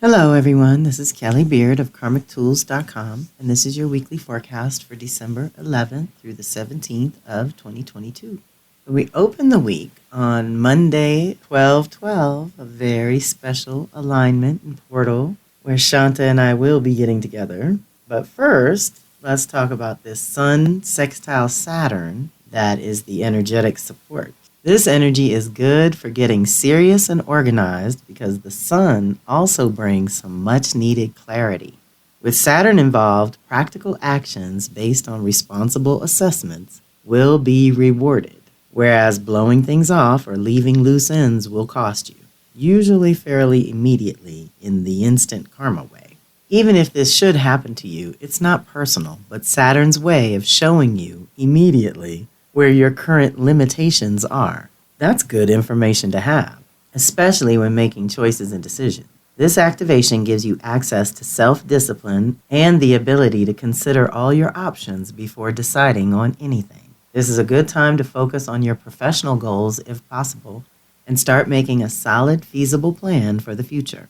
Hello, everyone. This is Kelly Beard of KarmicTools.com, and this is your weekly forecast for December 11th through the 17th of 2022. We open the week on Monday, 12/12, a very special alignment and portal where Shanta and I will be getting together. But first, let's talk about this Sun sextile Saturn that is the energetic support. This energy is good for getting serious and organized because the Sun also brings some much-needed clarity. With Saturn involved, practical actions based on responsible assessments will be rewarded, whereas blowing things off or leaving loose ends will cost you, usually fairly immediately in the instant karma way. Even if this should happen to you, it's not personal, but Saturn's way of showing you immediately where your current limitations are. That's good information to have, especially when making choices and decisions. This activation gives you access to self-discipline and the ability to consider all your options before deciding on anything. This is a good time to focus on your professional goals if possible and start making a solid, feasible plan for the future.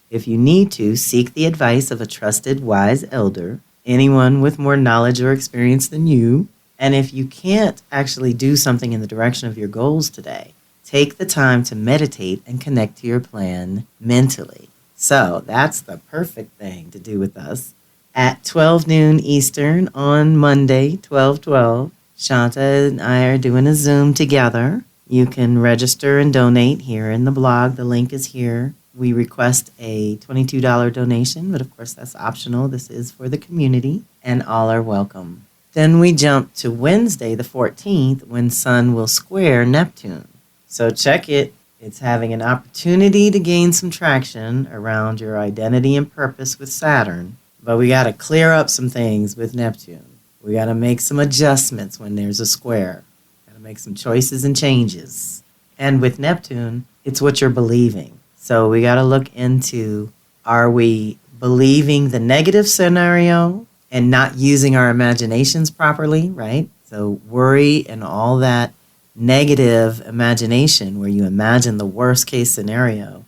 If you need to, seek the advice of a trusted, wise elder, anyone with more knowledge or experience than you. And if you can't actually do something in the direction of your goals today, take the time to meditate and connect to your plan mentally. So that's the perfect thing to do with us. At 12 noon Eastern on Monday, 12/12, Shanta and I are doing a Zoom together. You can register and donate here in the blog. The link is here. We request a $22 donation, but of course that's optional. This is for the community, and all are welcome. Then we jump to Wednesday, the 14th, when Sun will square Neptune. So check it. It's having an opportunity to gain some traction around your identity and purpose with Saturn. But we got to clear up some things with Neptune. We got to make some adjustments when there's a square. Got to make some choices and changes. And with Neptune, it's what you're believing. So we got to look into, are we believing the negative scenario and not using our imaginations properly, right? So worry and all that negative imagination where you imagine the worst case scenario,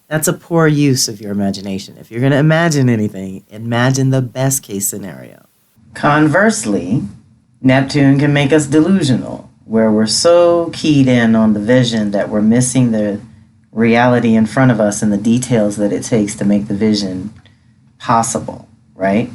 that's a poor use of your imagination. If you're going to imagine anything, imagine the best case scenario. Conversely, Neptune can make us delusional, where we're so keyed in on the vision that we're missing the reality in front of us and the details that it takes to make the vision possible, right?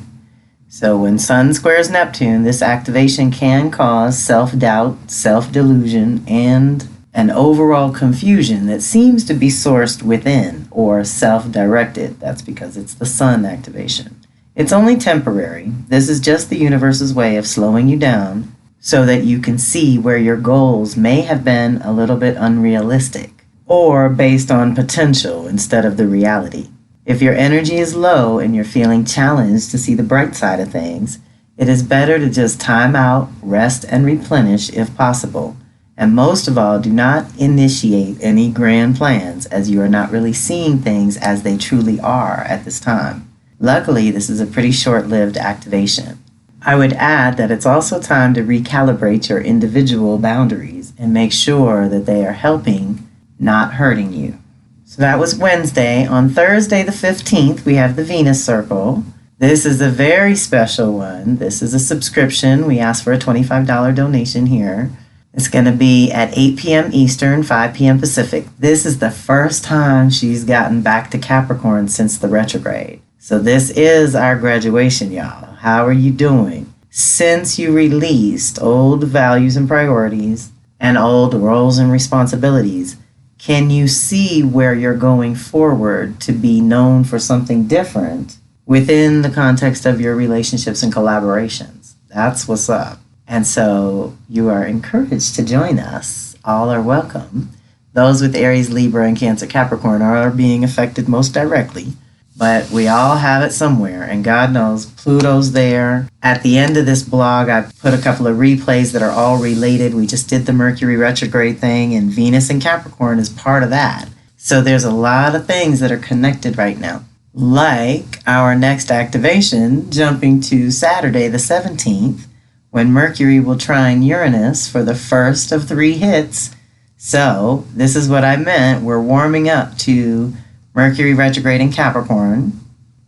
So when Sun squares Neptune, this activation can cause self-doubt, self-delusion, and an overall confusion that seems to be sourced within or self-directed. That's because it's the Sun activation. It's only temporary. This is just the universe's way of slowing you down so that you can see where your goals may have been a little bit unrealistic or based on potential instead of the reality. If your energy is low and you're feeling challenged to see the bright side of things, it is better to just time out, rest, and replenish if possible. And most of all, do not initiate any grand plans as you are not really seeing things as they truly are at this time. Luckily, this is a pretty short-lived activation. I would add that it's also time to recalibrate your individual boundaries and make sure that they are helping, not hurting you. So that was Wednesday. On Thursday, the 15th, we have the Venus Circle. This is a very special one. This is a subscription. We ask for a $25 donation here. It's going to be at 8 p.m. Eastern, 5 p.m. Pacific. This is the first time she's gotten back to Capricorn since the retrograde. So this is our graduation, y'all. How are you doing? Since you released old values and priorities and old roles and responsibilities, can you see where you're going forward to be known for something different within the context of your relationships and collaborations? That's what's up. And so you are encouraged to join us. All are welcome. Those with Aries, Libra, and Cancer, Capricorn are being affected most directly. But we all have it somewhere, and God knows Pluto's there. At the end of this blog, I put a couple of replays that are all related. We just did the Mercury retrograde thing, and Venus and Capricorn is part of that. So there's a lot of things that are connected right now. Like our next activation, jumping to Saturday the 17th, when Mercury will trine Uranus for the first of 3 hits. So this is what I meant. We're warming up to Mercury retrograde in Capricorn.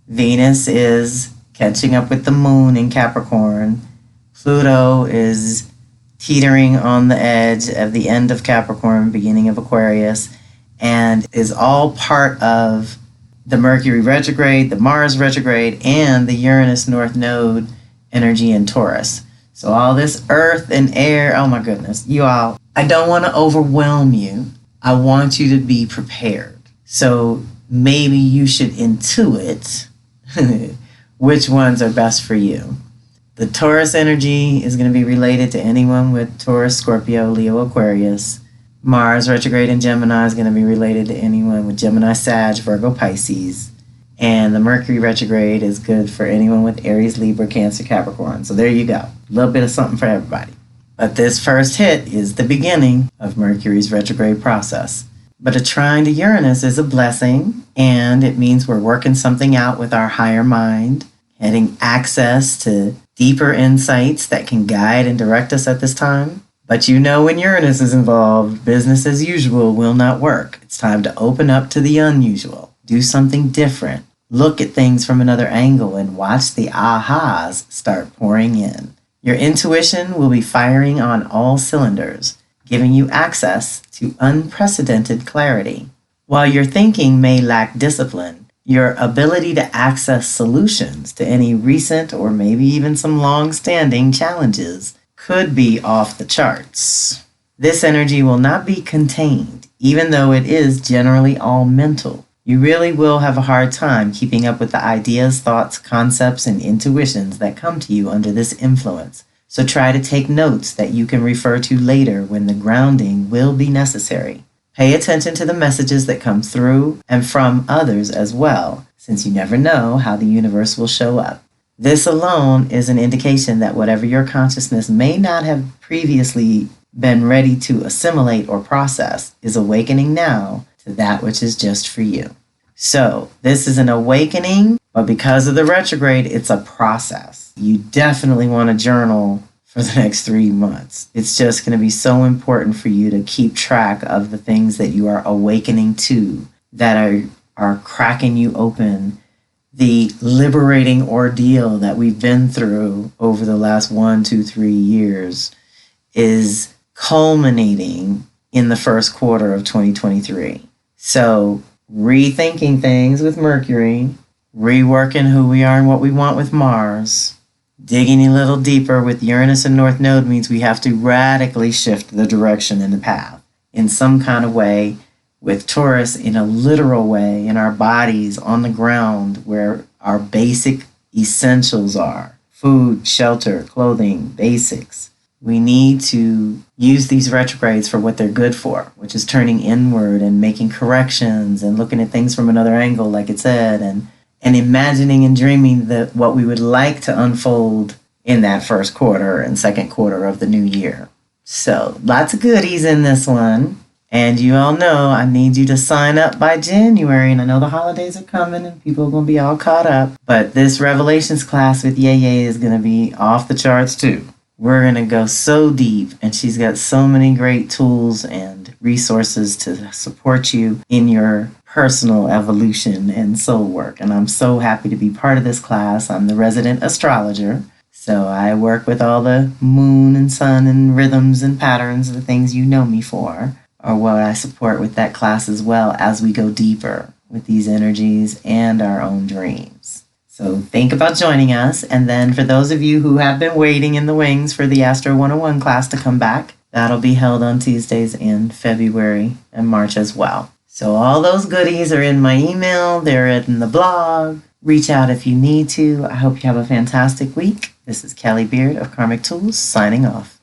Venus is catching up with the moon in Capricorn. Pluto is teetering on the edge of the end of Capricorn, beginning of Aquarius, and is all part of the Mercury retrograde, the Mars retrograde, and the Uranus North Node energy in Taurus. So all this earth and air, oh my goodness, you all, I don't want to overwhelm you. I want you to be prepared. So maybe you should intuit which ones are best for you. The Taurus energy is going to be related to anyone with Taurus, Scorpio, Leo, Aquarius. Mars retrograde in Gemini is going to be related to anyone with Gemini, Sag, Virgo, Pisces. And the Mercury retrograde is good for anyone with Aries, Libra, Cancer, Capricorn. So there you go. A little bit of something for everybody. But this first hit is the beginning of Mercury's retrograde process. But a trine to Uranus is a blessing, and it means we're working something out with our higher mind, getting access to deeper insights that can guide and direct us at this time. But you know, when Uranus is involved, business as usual will not work. It's time to open up to the unusual, do something different, look at things from another angle, and watch the ahas start pouring in. Your intuition will be firing on all cylinders, giving you access to unprecedented clarity. While your thinking may lack discipline, your ability to access solutions to any recent or maybe even some long-standing challenges could be off the charts. This energy will not be contained, even though it is generally all mental. You really will have a hard time keeping up with the ideas, thoughts, concepts, and intuitions that come to you under this influence. So try to take notes that you can refer to later when the grounding will be necessary. Pay attention to the messages that come through and from others as well, since you never know how the universe will show up. This alone is an indication that whatever your consciousness may not have previously been ready to assimilate or process is awakening now to that which is just for you. So this is an awakening, but because of the retrograde, it's a process. You definitely want to journal for the next 3 months. It's just going to be so important for you to keep track of the things that you are awakening to, that are cracking you open. The liberating ordeal that we've been through over the last 1, 2, 3 years is culminating in the first quarter of 2023. So rethinking things with Mercury, reworking who we are and what we want with Mars, digging a little deeper with Uranus and North Node means we have to radically shift the direction and the path in some kind of way, with Taurus in a literal way, in our bodies, on the ground, where our basic essentials are: food, shelter, clothing, basics. We need to use these retrogrades for what they're good for, which is turning inward and making corrections and looking at things from another angle, like it said, and imagining and dreaming that what we would like to unfold in that first quarter and second quarter of the new year. So lots of goodies in this one. And you all know I need you to sign up by January. And I know the holidays are coming and people are going to be all caught up. But this Revelations class with Yeye is going to be off the charts too. We're going to go so deep, and she's got so many great tools and resources to support you in your personal evolution and soul work. And I'm so happy to be part of this class. I'm the resident astrologer, so I work with all the moon and sun and rhythms and patterns, the things you know me for, or what I support with that class as well as we go deeper with these energies and our own dreams. So think about joining us. And then for those of you who have been waiting in the wings for the Astro 101 class to come back, that'll be held on Tuesdays in February and March as well. So all those goodies are in my email. They're in the blog. Reach out if you need to. I hope you have a fantastic week. This is Kelly Beard of Karmic Tools signing off.